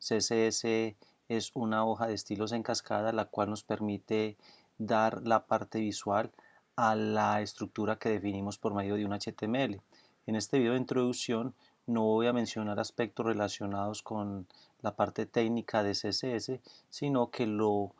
CSS es una hoja de estilos en cascada, la cual nos permite dar la parte visual a la estructura que definimos por medio de un HTML. En este video de introducción no voy a mencionar aspectos relacionados con la parte técnica de CSS, sino que lo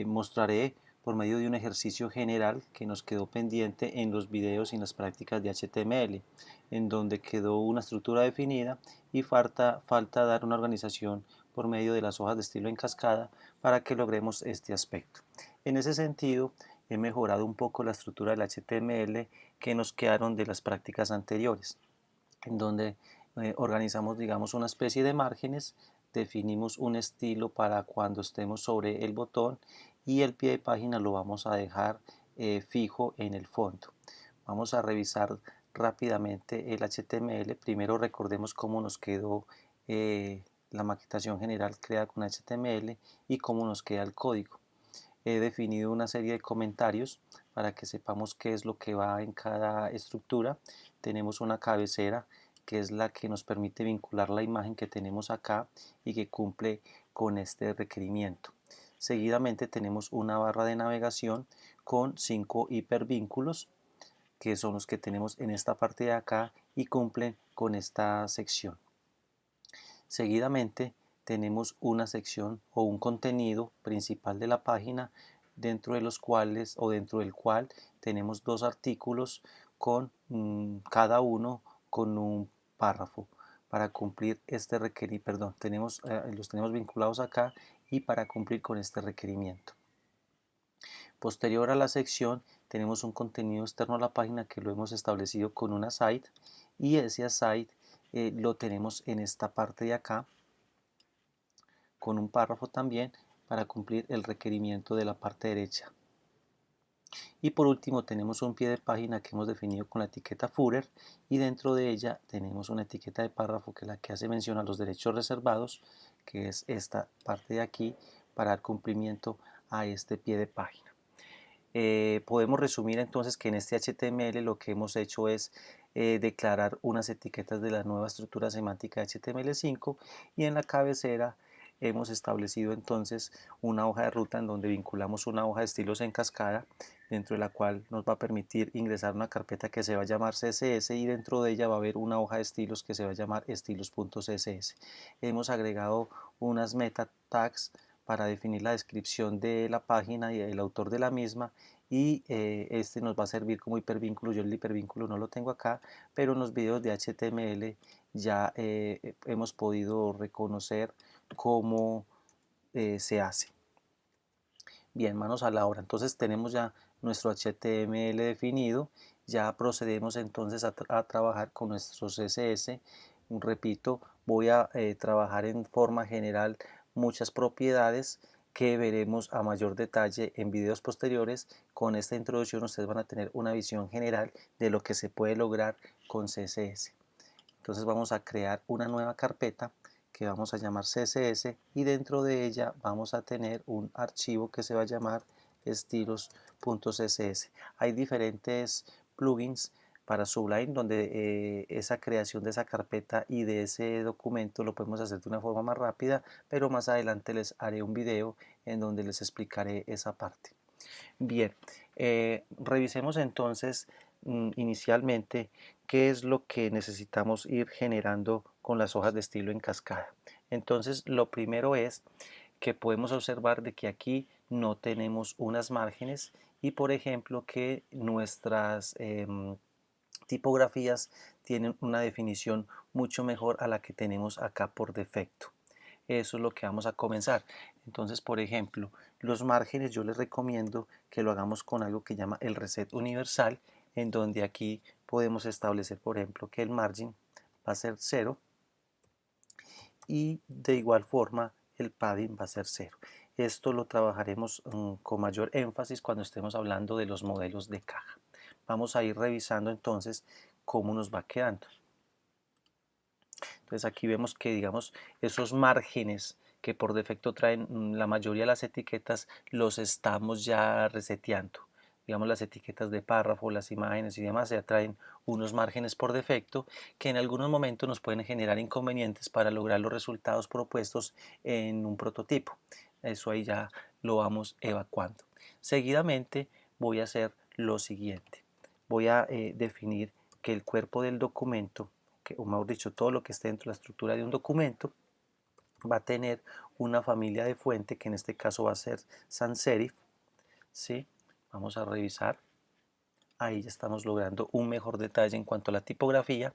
mostraré por medio de un ejercicio general que nos quedó pendiente en los videos y en las prácticas de HTML, en donde quedó una estructura definida y falta dar una organización por medio de las hojas de estilo en cascada para que logremos este aspecto. En ese sentido, he mejorado un poco la estructura del HTML que nos quedaron de las prácticas anteriores, en donde organizamos, digamos, una especie de márgenes, definimos un estilo para cuando estemos sobre el botón y el pie de página lo vamos a dejar fijo en el fondo. Vamos a revisar rápidamente el HTML. Primero recordemos cómo nos quedó la maquetación general creada con HTML y cómo nos queda el código. He definido una serie de comentarios para que sepamos qué es lo que va en cada estructura. Tenemos una cabecera que es la que nos permite vincular la imagen que tenemos acá y que cumple con este requerimiento. Seguidamente tenemos una barra de navegación con 5 hipervínculos que son los que tenemos en esta parte de acá y cumplen con esta sección. Seguidamente tenemos una sección o un contenido principal de la página dentro de los cuales o dentro del cual tenemos dos artículos con cada uno con un párrafo para cumplir este requerimiento, los tenemos vinculados acá y para cumplir con este requerimiento. Posterior a la sección tenemos un contenido externo a la página que lo hemos establecido con una aside y ese aside lo tenemos en esta parte de acá con un párrafo también para cumplir el requerimiento de la parte derecha. Y por último tenemos un pie de página que hemos definido con la etiqueta footer y dentro de ella tenemos una etiqueta de párrafo que es la que hace mención a los derechos reservados, que es esta parte de aquí, para dar cumplimiento a este pie de página. Podemos resumir entonces que en este HTML lo que hemos hecho es declarar unas etiquetas de la nueva estructura semántica de HTML5 y en la cabecera hemos establecido entonces una hoja de ruta en donde vinculamos una hoja de estilos en cascada dentro de la cual nos va a permitir ingresar una carpeta que se va a llamar CSS y dentro de ella va a haber una hoja de estilos que se va a llamar estilos.css. Hemos agregado unas meta tags para definir la descripción de la página y el autor de la misma y este nos va a servir como hipervínculo. Yo el hipervínculo no lo tengo acá, pero en los videos de HTML ya hemos podido reconocer cómo se hace. Bien, manos a la obra. Entonces tenemos ya nuestro HTML definido, ya procedemos entonces a trabajar con nuestro CSS. Repito, voy a trabajar en forma general muchas propiedades que veremos a mayor detalle en videos posteriores. Con esta introducción ustedes van a tener una visión general de lo que se puede lograr con CSS. Entonces vamos a crear una nueva carpeta que vamos a llamar CSS y dentro de ella vamos a tener un archivo que se va a llamar estilos.css. Hay diferentes plugins para Sublime donde esa creación de esa carpeta y de ese documento lo podemos hacer de una forma más rápida, pero más adelante les haré un video en donde les explicaré esa parte. Bien, revisemos entonces inicialmente qué es lo que necesitamos ir generando con las hojas de estilo en cascada. Entonces, lo primero es que podemos observar de que aquí no tenemos unas márgenes y, por ejemplo, que nuestras tipografías tienen una definición mucho mejor a la que tenemos acá por defecto. Eso es lo que vamos a comenzar. Entonces, por ejemplo, los márgenes yo les recomiendo que lo hagamos con algo que llama el reset universal, en donde aquí podemos establecer, por ejemplo, que el margin va a ser 0 y de igual forma el padding va a ser 0. Esto lo trabajaremos con mayor énfasis cuando estemos hablando de los modelos de caja. Vamos a ir revisando entonces cómo nos va quedando. Entonces aquí vemos que, digamos, esos márgenes que por defecto traen la mayoría de las etiquetas los estamos ya reseteando. digamos las etiquetas de párrafo, las imágenes y demás, ya traen unos márgenes por defecto que en algunos momentos nos pueden generar inconvenientes para lograr los resultados propuestos en un prototipo. Eso ahí ya lo vamos evacuando. Seguidamente voy a hacer lo siguiente. Voy a definir que el cuerpo del documento, o mejor dicho, todo lo que esté dentro de la estructura de un documento, va a tener una familia de fuente que en este caso va a ser sans serif. ¿Sí? Vamos a revisar. Ahí ya estamos logrando un mejor detalle en cuanto a la tipografía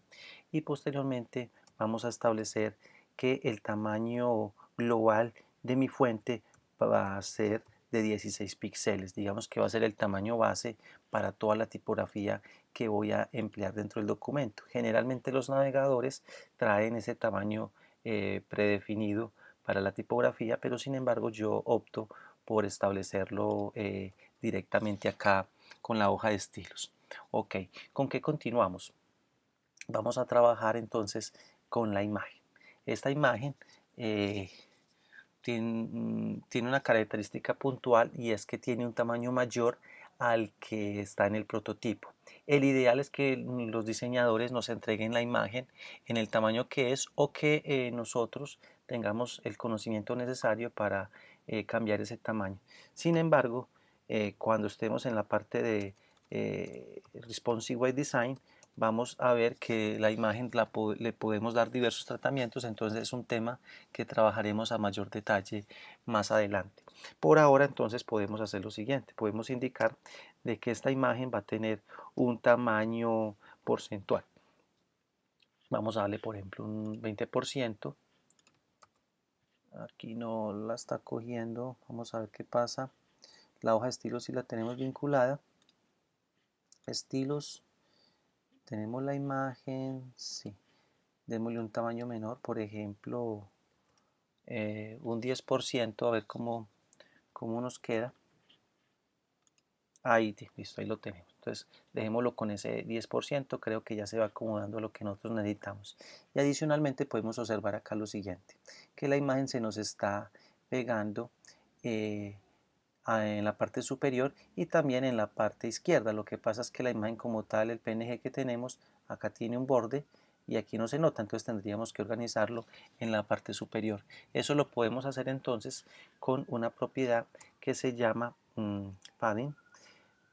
y posteriormente vamos a establecer que el tamaño global de mi fuente va a ser de 16 píxeles. Digamos que va a ser el tamaño base para toda la tipografía que voy a emplear dentro del documento. Generalmente los navegadores traen ese tamaño predefinido para la tipografía, pero sin embargo yo opto por establecerlo directamente acá con la hoja de estilos. Ok, ¿con qué continuamos? Vamos a trabajar entonces con la imagen. Esta imagen tiene una característica puntual y es que tiene un tamaño mayor al que está en el prototipo. El ideal es que los diseñadores nos entreguen la imagen en el tamaño que es o que nosotros tengamos el conocimiento necesario para cambiar ese tamaño. Sin embargo, cuando estemos en la parte de Responsive Web Design, vamos a ver que la imagen le podemos dar diversos tratamientos, entonces es un tema que trabajaremos a mayor detalle más adelante. Por ahora entonces podemos hacer lo siguiente, podemos indicar de que esta imagen va a tener un tamaño porcentual. Vamos a darle por ejemplo un 20%. Aquí no la está cogiendo, vamos a ver qué pasa. La hoja de estilos sí la tenemos vinculada. Estilos, tenemos la imagen, sí. Démosle un tamaño menor, por ejemplo, un 10%, a ver cómo nos queda. Ahí, listo, ahí lo tenemos. Entonces, dejémoslo con ese 10%, creo que ya se va acomodando a lo que nosotros necesitamos. Y adicionalmente podemos observar acá lo siguiente, que la imagen se nos está pegando en la parte superior y también en la parte izquierda. Lo que pasa es que la imagen como tal, el PNG que tenemos, acá tiene un borde y aquí no se nota, entonces tendríamos que organizarlo en la parte superior. Eso lo podemos hacer entonces con una propiedad que se llama padding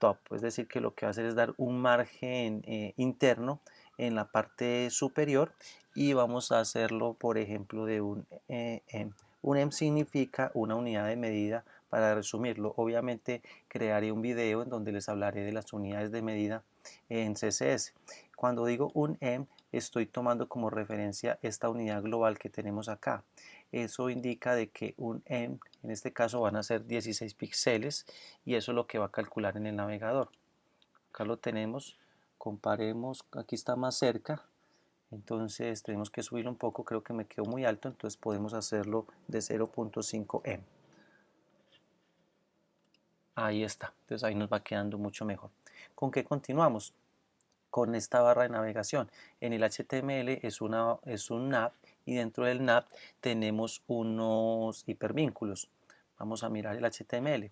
top, es decir, que lo que va a hacer es dar un margen interno en la parte superior y vamos a hacerlo, por ejemplo, de un M. Un M significa una unidad de medida. Para resumirlo, obviamente crearé un video en donde les hablaré de las unidades de medida en CSS. Cuando digo un M, estoy tomando como referencia esta unidad global que tenemos acá. Eso indica de que un M, en este caso van a ser 16 píxeles y eso es lo que va a calcular en el navegador. Acá lo tenemos, comparemos, aquí está más cerca, entonces tenemos que subirlo un poco, creo que me quedó muy alto, entonces podemos hacerlo de 0.5 M. Ahí está, entonces ahí nos va quedando mucho mejor. ¿Con qué continuamos? Con esta barra de navegación. En el HTML es un nav y dentro del nav tenemos unos hipervínculos. Vamos a mirar el HTML.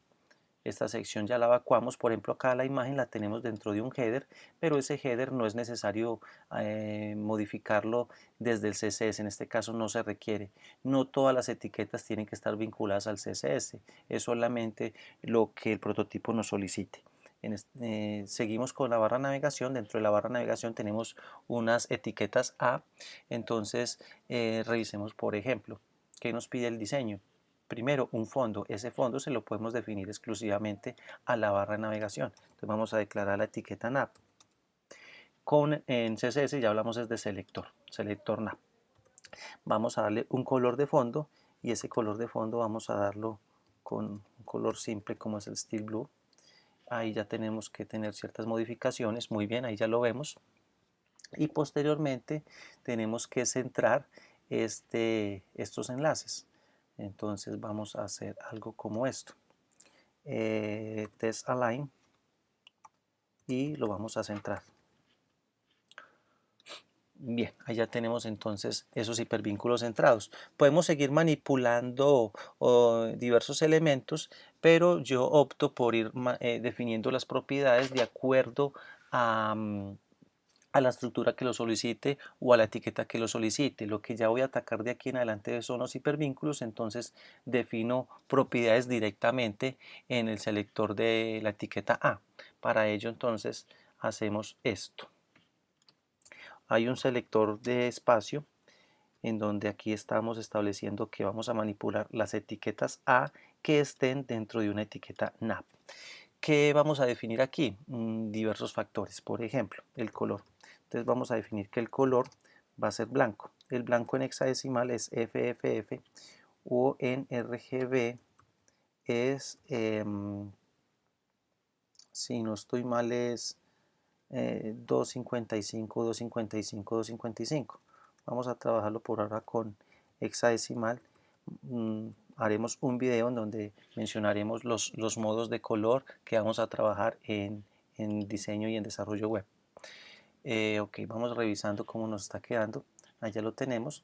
Esta sección ya la evacuamos, por ejemplo acá la imagen la tenemos dentro de un header, pero ese header no es necesario modificarlo desde el CSS, en este caso no se requiere. No todas las etiquetas tienen que estar vinculadas al CSS, es solamente lo que el prototipo nos solicite. Seguimos con la barra de navegación, dentro de la barra de navegación tenemos unas etiquetas A, entonces revisemos por ejemplo, ¿qué nos pide el diseño? Primero, un fondo. Ese fondo se lo podemos definir exclusivamente a la barra de navegación. Entonces vamos a declarar la etiqueta nav. En CSS ya hablamos de selector nav. Vamos a darle un color de fondo y ese color de fondo vamos a darlo con un color simple como es el Steel Blue. Ahí ya tenemos que tener ciertas modificaciones. Muy bien, ahí ya lo vemos. Y posteriormente tenemos que centrar estos enlaces. Entonces vamos a hacer algo como esto. Test Align y lo vamos a centrar. Bien, ahí ya tenemos entonces esos hipervínculos centrados. Podemos seguir manipulando diversos elementos, pero yo opto por ir definiendo las propiedades de acuerdo a, a la estructura que lo solicite o a la etiqueta que lo solicite. Lo que ya voy a atacar de aquí en adelante son los hipervínculos, entonces defino propiedades directamente en el selector de la etiqueta A. Para ello entonces hacemos esto. Hay un selector de espacio en donde aquí estamos estableciendo que vamos a manipular las etiquetas A que estén dentro de una etiqueta NAP. ¿Qué vamos a definir aquí? Diversos factores, por ejemplo, el color. Entonces vamos a definir que el color va a ser blanco. El blanco en hexadecimal es FFF o en RGB es, si no estoy mal, es 255, 255, 255. Vamos a trabajarlo por ahora con hexadecimal. Haremos un video en donde mencionaremos los modos de color que vamos a trabajar en diseño y en desarrollo web. Ok, vamos revisando cómo nos está quedando. Allá lo tenemos.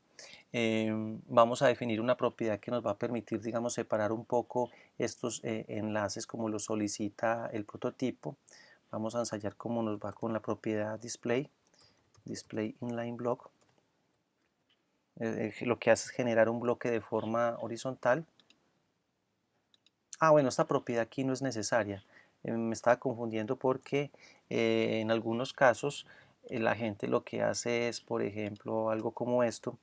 Vamos a definir una propiedad que nos va a permitir, digamos, separar un poco estos enlaces como lo solicita el prototipo. Vamos a ensayar cómo nos va con la propiedad display inline block. Lo que hace es generar un bloque de forma horizontal. Bueno, esta propiedad aquí no es necesaria. Me estaba confundiendo porque en algunos casos la gente lo que hace es, por ejemplo, algo como esto,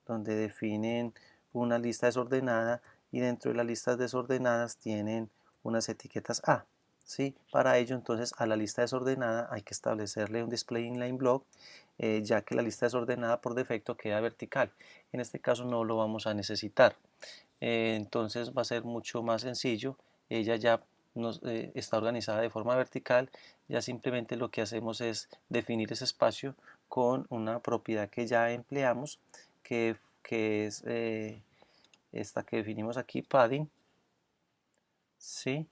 donde definen una lista desordenada y dentro de las listas desordenadas tienen unas etiquetas A. ¿Sí? Para ello, entonces, a la lista desordenada hay que establecerle un display inline block, ya que la lista desordenada por defecto queda vertical. En este caso no lo vamos a necesitar. Entonces va a ser mucho más sencillo. Ella ya está organizada de forma vertical. Ya simplemente lo que hacemos es definir ese espacio con una propiedad que ya empleamos, que es esta que definimos aquí, padding. ¿Sí?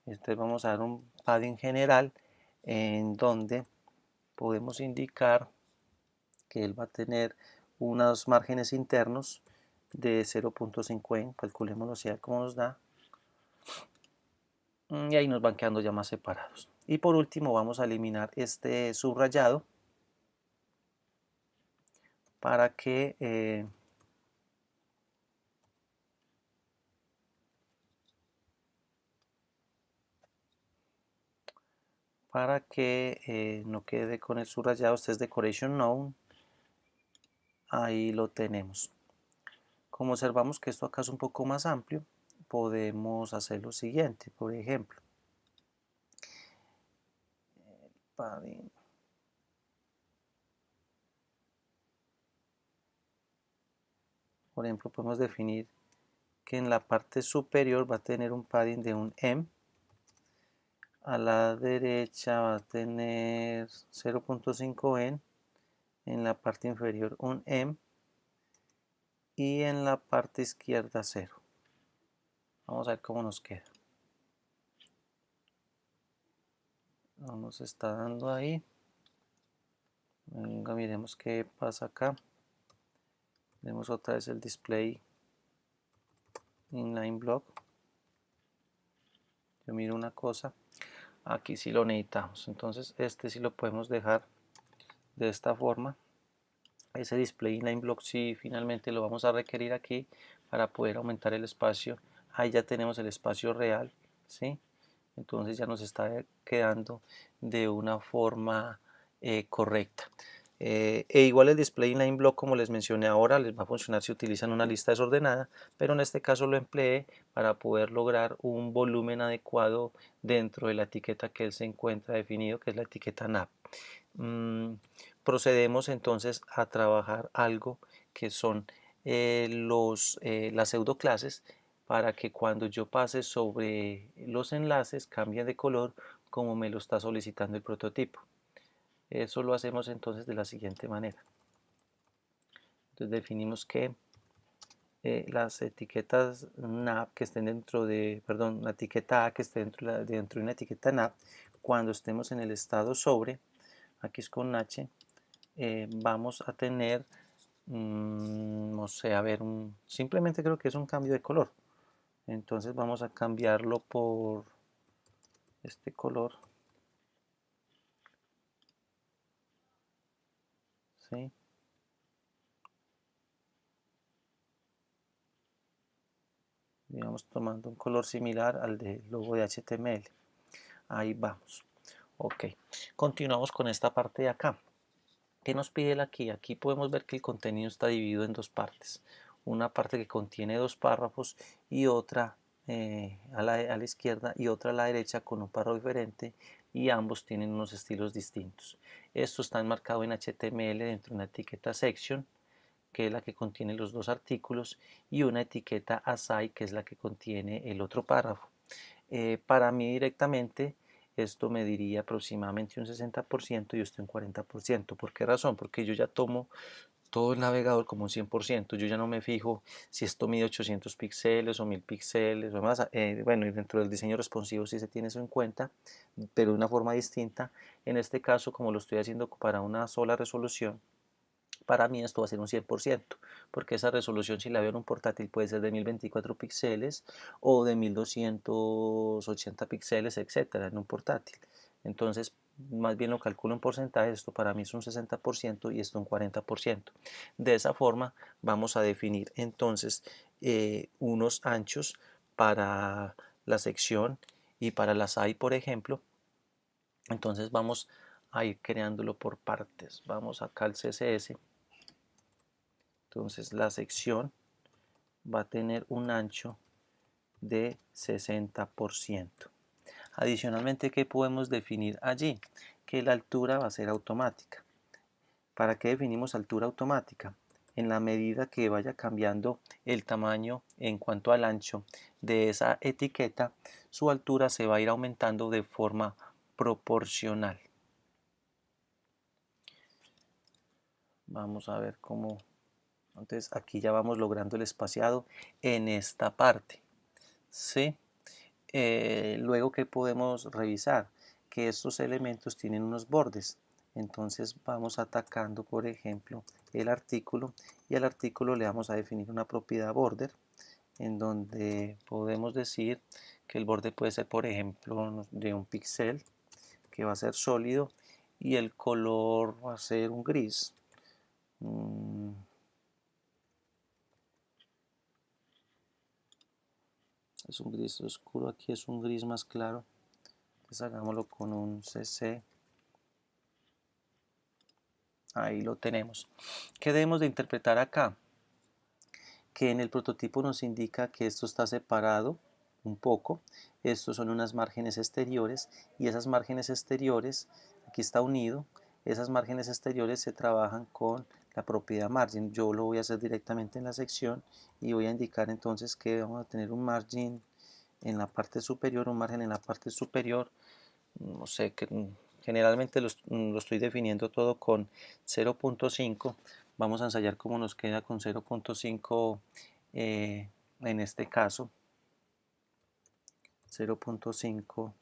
Entonces vamos a dar un padding general en donde podemos indicar que él va a tener unos márgenes internos de 0.50, calculémoslo si como nos da, y ahí nos van quedando ya más separados. Y por último vamos a eliminar este subrayado para que no quede con el subrayado. Este es decoration known. Ahí lo tenemos. Como observamos que esto acá es un poco más amplio, podemos hacer lo siguiente. Por ejemplo, padding. Por ejemplo, podemos definir que en la parte superior va a tener un padding de un M. A la derecha va a tener 0.5 en la parte inferior un M y en la parte izquierda 0. Vamos a ver cómo nos queda. No nos está dando ahí. Venga, miremos qué pasa acá. Vemos otra vez el display inline block. Yo miro una cosa. Aquí sí lo necesitamos. Entonces este sí lo podemos dejar de esta forma. Ese display inline block sí finalmente lo vamos a requerir aquí para poder aumentar el espacio. Ahí ya tenemos el espacio real, ¿sí? Entonces ya nos está quedando de una forma correcta. Igual el display inline block, como les mencioné ahora, les va a funcionar si utilizan una lista desordenada, pero en este caso lo empleé para poder lograr un volumen adecuado dentro de la etiqueta que él se encuentra definido, que es la etiqueta NAP. Procedemos entonces a trabajar algo que son las pseudoclases, para que cuando yo pase sobre los enlaces cambien de color como me lo está solicitando el prototipo. Eso lo hacemos entonces de la siguiente manera. Entonces definimos que las etiquetas NAP que estén dentro de, perdón, la etiqueta A que esté dentro de una etiqueta NAP, cuando estemos en el estado sobre, aquí es con H, vamos a tener, no sé, a ver, simplemente creo que es un cambio de color. Entonces vamos a cambiarlo por este color, ¿sí? Digamos tomando un color similar al del logo de HTML. Ahí vamos. Ok, continuamos con esta parte de acá. ¿Qué nos pide el aquí? Aquí podemos ver que el contenido está dividido en dos partes. Una parte que contiene dos párrafos y otra a la izquierda y otra a la derecha con un párrafo diferente, y ambos tienen unos estilos distintos. Esto está enmarcado en HTML dentro de una etiqueta section, que es la que contiene los dos artículos, y una etiqueta aside, que es la que contiene el otro párrafo. Para mí directamente esto me diría aproximadamente un 60% y esto un 40%. ¿Por qué razón? Porque yo ya tomo todo el navegador como un 100%. Yo ya no me fijo si esto mide 800 píxeles o 1000 píxeles o más. Bueno, y dentro del diseño responsivo sí se tiene eso en cuenta, pero de una forma distinta. En este caso, como lo estoy haciendo para una sola resolución, para mí esto va a ser un 100%, porque esa resolución, si la veo en un portátil, puede ser de 1024 píxeles o de 1280 píxeles, etcétera, en un portátil. Entonces, más bien lo calculo en porcentaje. Esto para mí es un 60% y esto un 40%. De esa forma vamos a definir entonces unos anchos para la sección y para las AI, por ejemplo. Entonces vamos a ir creándolo por partes. Vamos acá al CSS. Entonces la sección va a tener un ancho de 60%. Adicionalmente, ¿qué podemos definir allí? Que la altura va a ser automática. ¿Para qué definimos altura automática? En la medida que vaya cambiando el tamaño en cuanto al ancho de esa etiqueta, su altura se va a ir aumentando de forma proporcional. Vamos a ver cómo. Entonces aquí ya vamos logrando el espaciado en esta parte. ¿Sí? Luego, que podemos revisar que estos elementos tienen unos bordes. Entonces vamos atacando, por ejemplo, el artículo, y al artículo le vamos a definir una propiedad border, en donde podemos decir que el borde puede ser, por ejemplo, de un píxel, que va a ser sólido, y el color va a ser un gris. Es un gris oscuro, aquí es un gris más claro. Entonces hagámoslo con un CC. Ahí lo tenemos. ¿Qué debemos de interpretar acá? Que en el prototipo nos indica que esto está separado un poco. Estos son unas márgenes exteriores, y esas márgenes exteriores, aquí está unido, esas márgenes exteriores se trabajan con la propiedad margin. Yo lo voy a hacer directamente en la sección y voy a indicar entonces que vamos a tener un margin en la parte superior, un margen en la parte superior. No sé, que generalmente lo estoy definiendo todo con 0.5. Vamos a ensayar cómo nos queda con 0.5 en este caso. 0.5.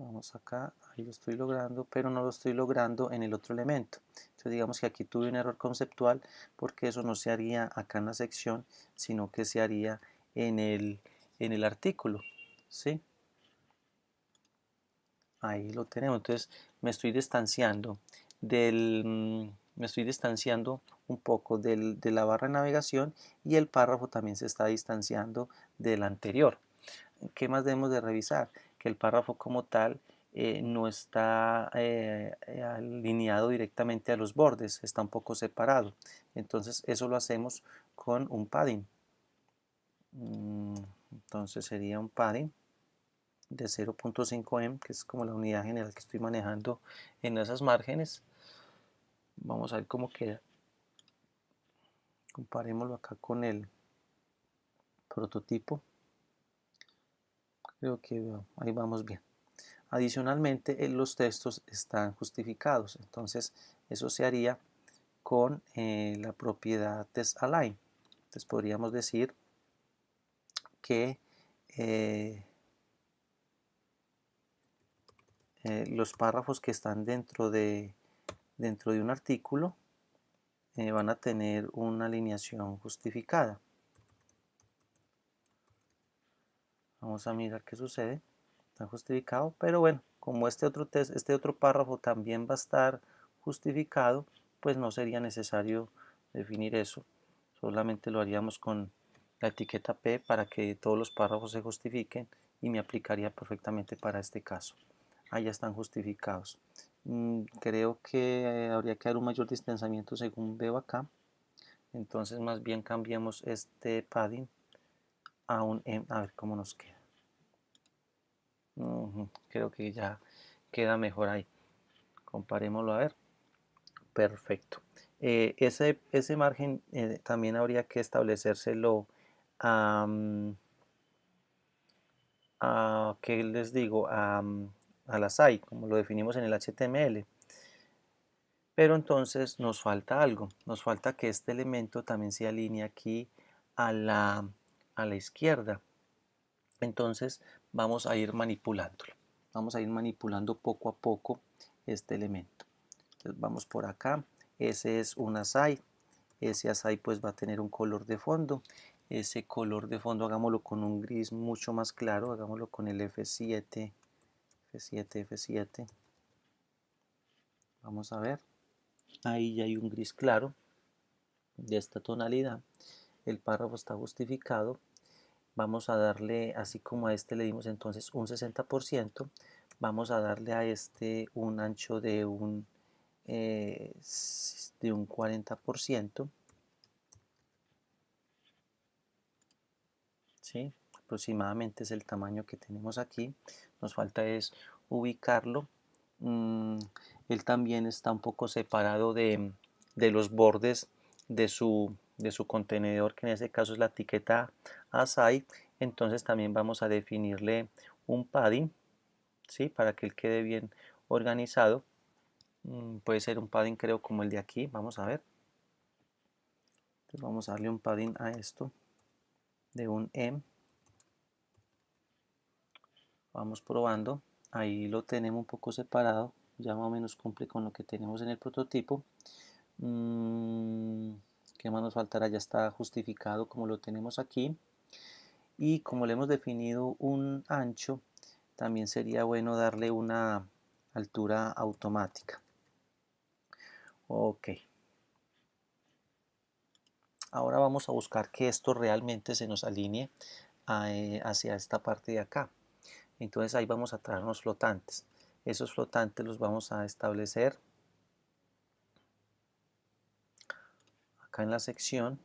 Vamos acá, ahí lo estoy logrando, pero no lo estoy logrando en el otro elemento. Entonces digamos que aquí tuve un error conceptual, porque eso no se haría acá en la sección, sino que se haría en el artículo, ¿sí? Ahí lo tenemos. Entonces me estoy distanciando me estoy distanciando un poco de la barra de navegación, y el párrafo también se está distanciando del anterior. ¿Qué más debemos de revisar? Que el párrafo como tal no está alineado directamente a los bordes, está un poco separado. Entonces eso lo hacemos con un padding. Entonces sería un padding de 0.5 que es como la unidad general que estoy manejando en esas márgenes. Vamos a ver cómo queda. Comparémoslo acá con el prototipo. Creo que ahí vamos bien. Adicionalmente, los textos están justificados, entonces eso se haría con la propiedad TextAlign. Entonces podríamos decir que los párrafos que están dentro de un artículo van a tener una alineación justificada. Vamos a mirar qué sucede. Está justificado, pero bueno, como este otro párrafo también va a estar justificado, pues no sería necesario definir eso. Solamente lo haríamos con la etiqueta P para que todos los párrafos se justifiquen y me aplicaría perfectamente para este caso. Ahí ya están justificados. Creo que habría que dar un mayor distanciamiento según veo acá. Entonces más bien cambiemos este padding a un M, a ver cómo nos queda. Creo que ya queda mejor ahí. Comparémoslo a ver. Perfecto. Ese margen también habría que establecérselo a, ¿qué les digo? A la SAI, como lo definimos en el HTML. Pero entonces nos falta algo. Nos falta que este elemento también se alinee aquí a la izquierda. Entonces vamos a ir manipulándolo. Vamos a ir manipulando poco a poco este elemento. Entonces vamos por acá. Ese es un aside. Ese aside pues va a tener un color de fondo. Ese color de fondo hagámoslo con un gris mucho más claro. Hagámoslo con el F7. F7, F7. Vamos a ver. Ahí ya hay un gris claro de esta tonalidad. El párrafo está justificado. Vamos a darle, así como a este le dimos entonces un 60%, vamos a darle a este un ancho de un 40%, ¿sí? Aproximadamente es el tamaño que tenemos aquí. Nos falta es ubicarlo. Él también está un poco separado de los bordes de su contenedor, que en este caso es la etiqueta aside. Entonces también vamos a definirle un padding, ¿sí? Para que él quede bien organizado. Puede ser un padding, creo, como el de aquí. Vamos a ver. Entonces vamos a darle un padding a esto de un M. Vamos probando. Ahí lo tenemos un poco separado. Ya más o menos cumple con lo que tenemos en el prototipo. ¿Qué más nos faltará? Ya está justificado como lo tenemos aquí. Y como le hemos definido un ancho, también sería bueno darle una altura automática. Ok. Ahora vamos a buscar que esto realmente se nos alinee hacia esta parte de acá. Entonces ahí vamos a traer unos flotantes. Esos flotantes los vamos a establecer acá en la sección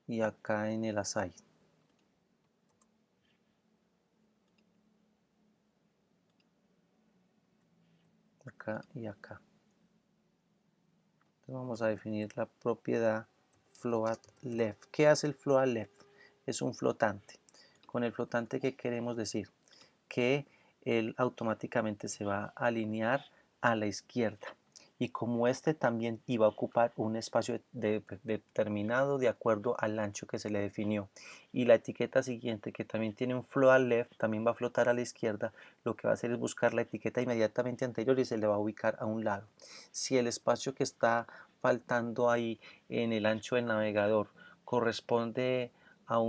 y acá en el aside. Acá y acá. Entonces vamos a definir la propiedad float left. ¿Qué hace el float left? Es un flotante. Con el flotante, ¿qué queremos decir? Que él automáticamente se va a alinear a la izquierda. Y como este también iba a ocupar un espacio determinado de acuerdo al ancho que se le definió, y la etiqueta siguiente, que también tiene un float left, también va a flotar a la izquierda, lo que va a hacer es buscar la etiqueta inmediatamente anterior y se le va a ubicar a un lado. Si el espacio que está faltando ahí en el ancho del navegador corresponde a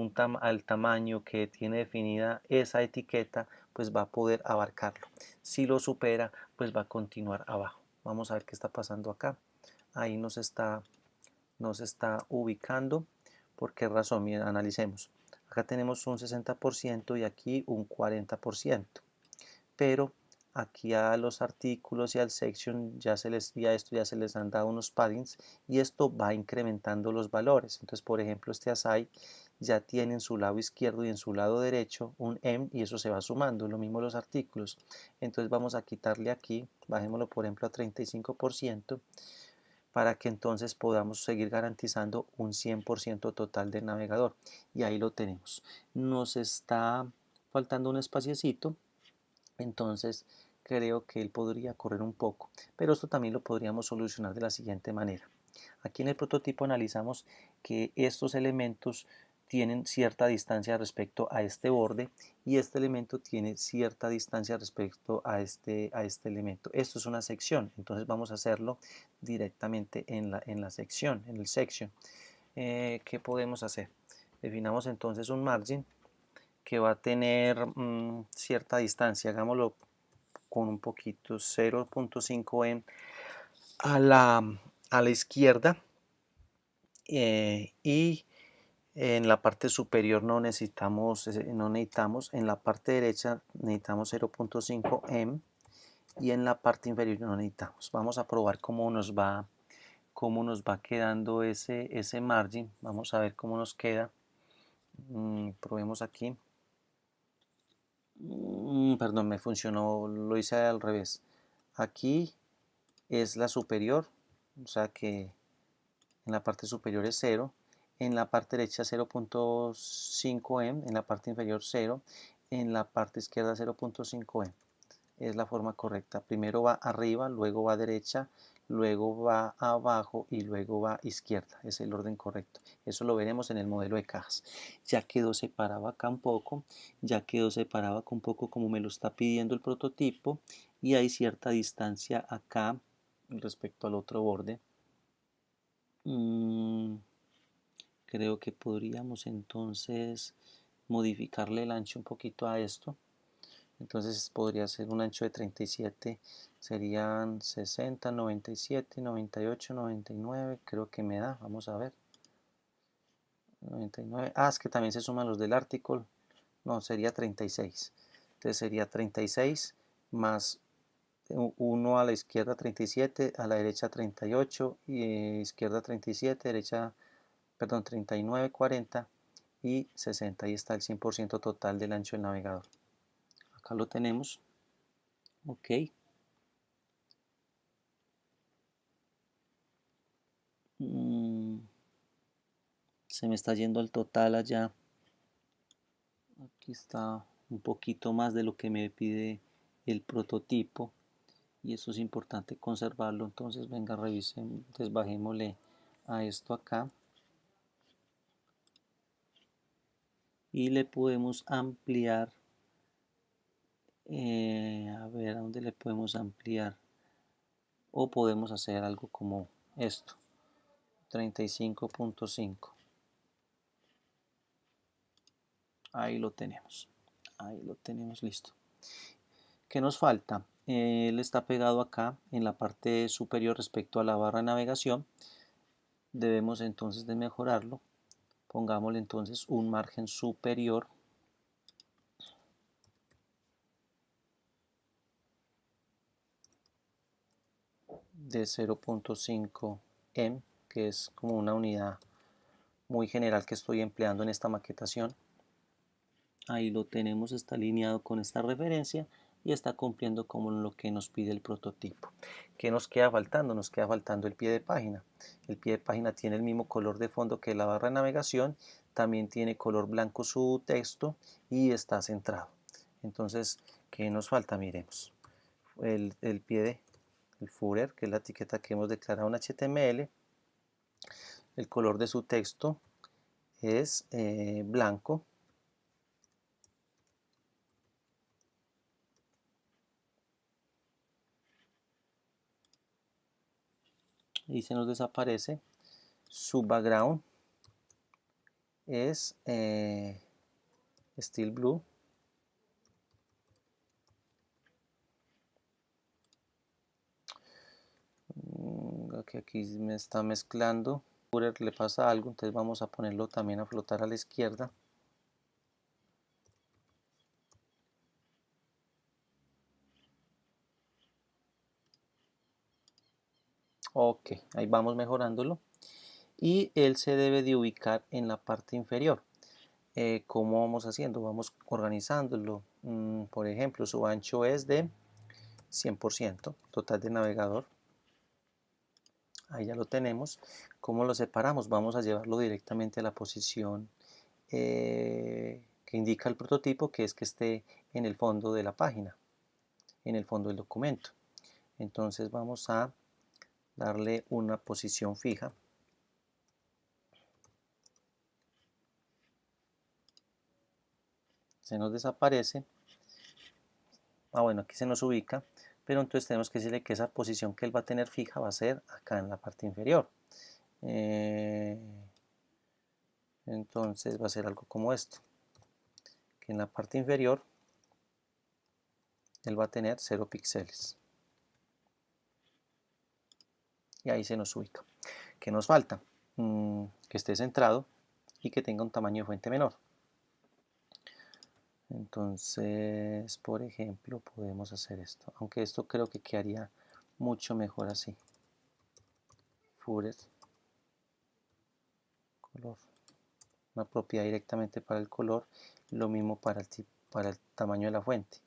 al tamaño que tiene definida esa etiqueta, pues va a poder abarcarlo. Si lo supera, pues va a continuar abajo. Vamos a ver qué está pasando acá. Ahí nos está ubicando. ¿Por qué razón? Bien, analicemos. Acá tenemos un 60% y aquí un 40%. Pero aquí a los artículos y al section ya a esto ya se les han dado unos paddings y esto va incrementando los valores. Entonces, por ejemplo, este aside ya tiene en su lado izquierdo y en su lado derecho un M y eso se va sumando, lo mismo los artículos. Entonces vamos a quitarle aquí, bajémoslo por ejemplo a 35% para que entonces podamos seguir garantizando un 100% total del navegador. Y ahí lo tenemos. Nos está faltando un espaciecito, entonces creo que él podría correr un poco, pero esto también lo podríamos solucionar de la siguiente manera. Aquí en el prototipo analizamos que estos elementos tienen cierta distancia respecto a este borde y este elemento tiene cierta distancia respecto a este elemento. Esto es una sección, entonces vamos a hacerlo directamente en la sección, en el section. ¿Qué podemos hacer? Definamos entonces un margin que va a tener cierta distancia, hagámoslo con un poquito, 0.5 en a la izquierda, y en la parte superior no necesitamos, en la parte derecha necesitamos 0.5 em y en la parte inferior no necesitamos. Vamos a probar cómo nos va quedando ese margin. Vamos a ver cómo nos queda. Probemos aquí. Perdón, me funcionó, lo hice al revés. Aquí es la superior, o sea que en la parte superior es 0, en la parte derecha 0.5 em, en la parte inferior 0, en la parte izquierda 0.5 em. Es la forma correcta. Primero va arriba, luego va derecha, luego va abajo y luego va izquierda. Es el orden correcto. Eso lo veremos en el modelo de cajas. Ya quedó separado acá un poco, ya quedó separado acá un poco como me lo está pidiendo el prototipo y hay cierta distancia acá respecto al otro borde. Creo que podríamos entonces modificarle el ancho un poquito a esto. Entonces podría ser un ancho de 37, serían 60, 97, 98, 99, creo que me da, vamos a ver. 99, es que también se suman los del artículo, no, sería 36. Entonces sería 36 más 1 a la izquierda 37, a la derecha 38, y izquierda 37, derecha, perdón, 39, 40 y 60. Ahí está el 100% total del ancho del navegador. Acá lo tenemos. Ok. Se me está yendo el total allá. Aquí está un poquito más de lo que me pide el prototipo y eso es importante conservarlo. Entonces venga, revisen, desbajémosle a esto acá y le podemos ampliar. A ver, ¿a dónde le podemos ampliar? O podemos hacer algo como esto, 35.5. Ahí lo tenemos. Ahí lo tenemos listo. ¿Qué nos falta? Él está pegado acá en la parte superior respecto a la barra de navegación. Debemos entonces de mejorarlo. Pongámosle entonces un margen superior de 0.5 em, que es como una unidad muy general que estoy empleando en esta maquetación. Ahí lo tenemos, está alineado con esta referencia y está cumpliendo con lo que nos pide el prototipo. ¿Qué nos queda faltando? Nos queda faltando el pie de página. El pie de página tiene el mismo color de fondo que la barra de navegación, también tiene color blanco su texto y está centrado. Entonces, ¿qué nos falta? Miremos. El pie de el footer, que es la etiqueta que hemos declarado en HTML. El color de su texto es blanco. Y se nos desaparece. Su background es steel blue. Que aquí me está mezclando. Le pasa algo, entonces vamos a ponerlo también a flotar a la izquierda. Ok, ahí vamos mejorándolo. Y él se debe de ubicar en la parte inferior. ¿Cómo vamos haciendo? Vamos organizándolo. Por ejemplo, su ancho es de 100%, total de navegador. Ahí ya lo tenemos. ¿Cómo lo separamos? Vamos a llevarlo directamente a la posición que indica el prototipo, que es que esté en el fondo de la página, en el fondo del documento. Entonces vamos a darle una posición fija. se nos desaparece. Bueno, aquí se nos ubica, pero entonces tenemos que decirle que esa posición que él va a tener fija va a ser acá en la parte inferior. Entonces va a ser algo como esto, que en la parte inferior él va a tener 0 píxeles. Y ahí se nos ubica. ¿Qué nos falta? Que esté centrado y que tenga un tamaño de fuente menor. Entonces, por ejemplo, podemos hacer esto, aunque esto creo que quedaría mucho mejor así. Footer, color, una propiedad directamente para el color, lo mismo para el tamaño de la fuente.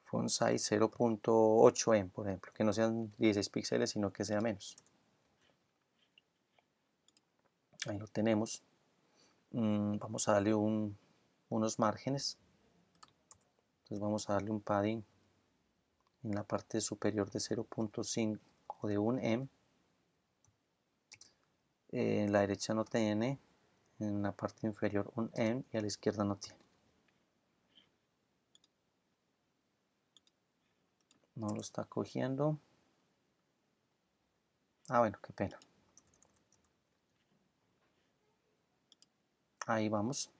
Font size 0.8 em, por ejemplo, que no sean 16 píxeles, sino que sea menos. Ahí lo tenemos. Vamos a darle unos márgenes. Entonces vamos a darle un padding en la parte superior de 0.5 de 1 em. En la derecha no tiene, en la parte inferior un em y a la izquierda no tiene. No lo está cogiendo. Bueno, qué pena. Ahí vamos.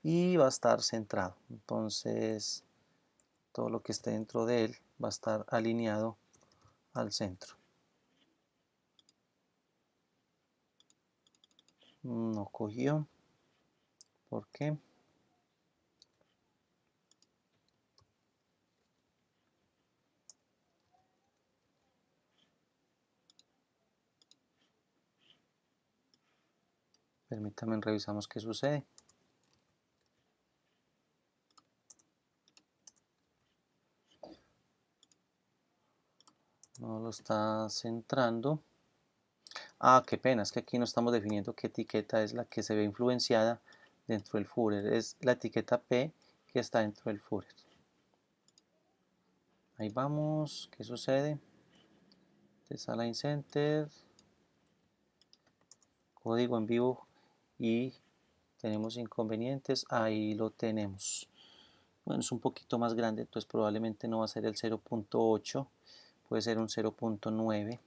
Y va a estar centrado. Entonces, todo lo que esté dentro de él va a estar alineado al centro. No cogió. ¿Por qué? Permítanme, revisamos qué sucede. No lo está centrando. Qué pena, es que aquí no estamos definiendo qué etiqueta es la que se ve influenciada dentro del footer. Es la etiqueta P que está dentro del footer. Ahí vamos, ¿qué sucede? Desalign Center, código en vivo y tenemos inconvenientes. Ahí lo tenemos. Bueno, es un poquito más grande, entonces probablemente no va a ser el 0.8, puede ser un 0.9.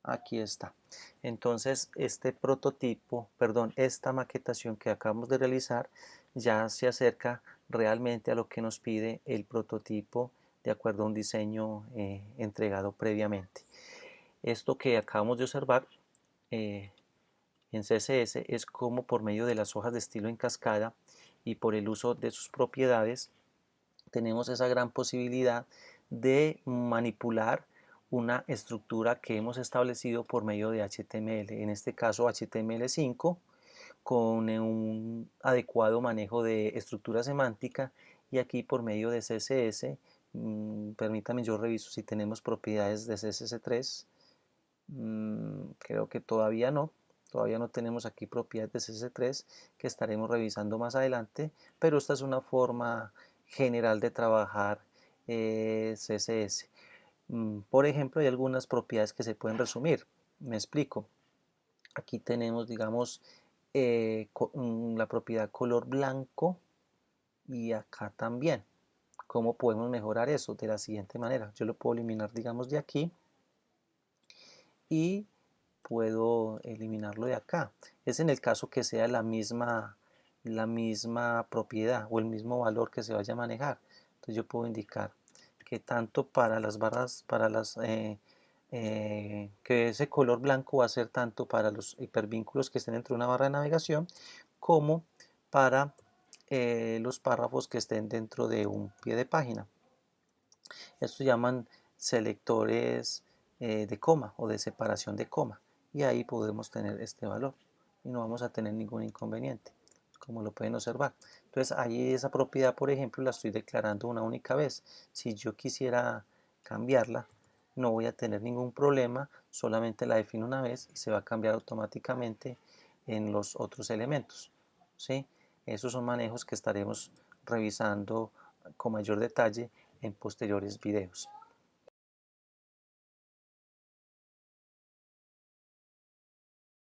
Aquí está. Entonces este prototipo, perdón, esta maquetación que acabamos de realizar ya se acerca realmente a lo que nos pide el prototipo de acuerdo a un diseño entregado previamente. Esto que acabamos de observar en CSS es como por medio de las hojas de estilo en cascada y por el uso de sus propiedades tenemos esa gran posibilidad de manipular una estructura que hemos establecido por medio de HTML, en este caso HTML5, con un adecuado manejo de estructura semántica, y aquí por medio de CSS, permítame yo reviso si tenemos propiedades de CSS3, creo que todavía no tenemos aquí propiedades de CSS3 que estaremos revisando más adelante, pero esta es una forma general de trabajar CSS. Por ejemplo, hay algunas propiedades que se pueden resumir. Me explico. Aquí tenemos, digamos, la propiedad color blanco y acá también. ¿Cómo podemos mejorar eso? De la siguiente manera. Yo lo puedo eliminar, digamos, de aquí y puedo eliminarlo de acá. Es en el caso que sea la misma propiedad o el mismo valor que se vaya a manejar. Entonces yo puedo indicar que tanto para las barras, que ese color blanco va a ser tanto para los hipervínculos que estén dentro de una barra de navegación como para los párrafos que estén dentro de un pie de página. Estos se llaman selectores de coma o de separación de coma, y ahí podemos tener este valor y no vamos a tener ningún inconveniente, como lo pueden observar. Entonces ahí esa propiedad, por ejemplo, la estoy declarando una única vez. Si yo quisiera cambiarla, no voy a tener ningún problema, solamente la defino una vez y se va a cambiar automáticamente en los otros elementos, ¿sí? Esos son manejos que estaremos revisando con mayor detalle en posteriores videos.